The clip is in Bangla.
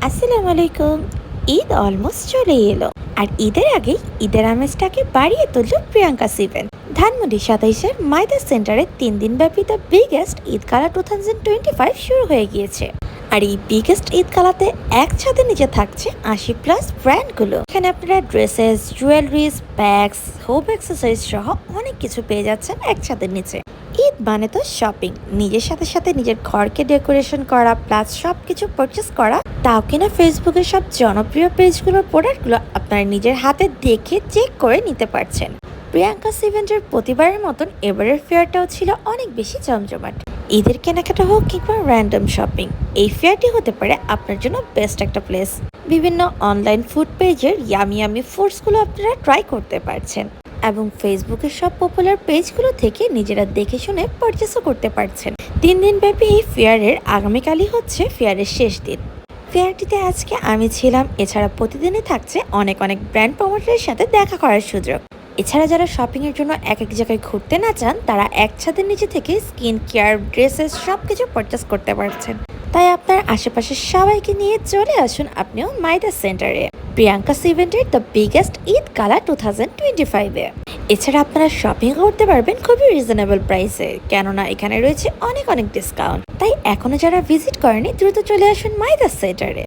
আসসালামু আলাইকুম। ঈদ অলমোস্ট চলে এলো, আর ঈদের আগেই ঈদের আমেজটাকে বাড়িয়ে তুলল প্রিয়াঙ্কা সিভেন। ধানমন্ডি ২৭-এর মাইদা সেন্টারে ৩ দিন ব্যাপী দ্য বিগেস্ট ঈদ গালা 2025 শুরু হয়ে গিয়েছে। আর এই বিগেস্ট ঈদ গালাতে এক ছাদের নিচে থাকছে ৮০+ ব্র্যান্ডগুলো। এখানে আপনারা dresses, jewelleries, bags, home accessories সহ অনেক কিছু পেয়ে যাচ্ছেন এক ছাদের নিচে। ঈদ মানে তো শপিং, নিজের সাথে সাথে নিজের ঘরকে ডেকোরেশন করা প্লাস সবকিছু পারচেস করা। তাও কিনা ফেসবুকের সব জনপ্রিয় পেজগুলোর প্রোডাক্টগুলো আপনারা নিজের হাতে দেখে চেক করে নিতে পারছেন। প্রিয়াঙ্কা সিভেন্টের প্রতিবারের মতন এবারের ফেয়ারটাও ছিল অনেক বেশি জমজমাট। ঈদের কেনাকাটা হোক কিংবা র্যান্ডম শপিং, এই ফেয়ারটি হতে পারে আপনার জন্য বেস্ট একটা প্লেস। বিভিন্ন অনলাইন ফুড পেজের ইয়ামি ইয়ামি ফুডসগুলো আপনারা ট্রাই করতে পারছেন, এবং ফেসবুকের সব পপুলার পেজগুলো থেকে নিজেরা দেখে শুনে পারচেসও করতে পারছেন। ৩ দিন ব্যাপী এই ফেয়ারের আগামীকালই হচ্ছে ফেয়ারের শেষ দিন। ফেয়ারটিতে আজকে আমি ছিলাম। এছাড়া প্রতিদিনই থাকছে অনেক অনেক ব্র্যান্ড প্রমোটারের সাথে দেখা করার সুযোগ। এছাড়া যারা শপিংয়ের জন্য এক এক জায়গায় ঘুরতে না চান, তারা এক ছাদের নিচে থেকে স্কিন কেয়ার, ড্রেসেস সব কিছু পারচেস করতে পারছেন। তাই আপনার আশেপাশের সবাইকে নিয়ে চলে আসুন আপনিও মাইদা সেন্টারে, প্রিয়াঙ্কা সিভেন্টের দ্য বিগেস্ট ঈদ গালা 2025-এ। এছাড়া আপনারা শপিং করতে পারবেন খুবই রিজনেবল প্রাইসে, কেননা এখানে রয়েছে অনেক অনেক ডিসকাউন্ট। তাই এখনো যারা ভিজিট করেনি দ্রুত চলে আসুন মাইদা সেন্টারে।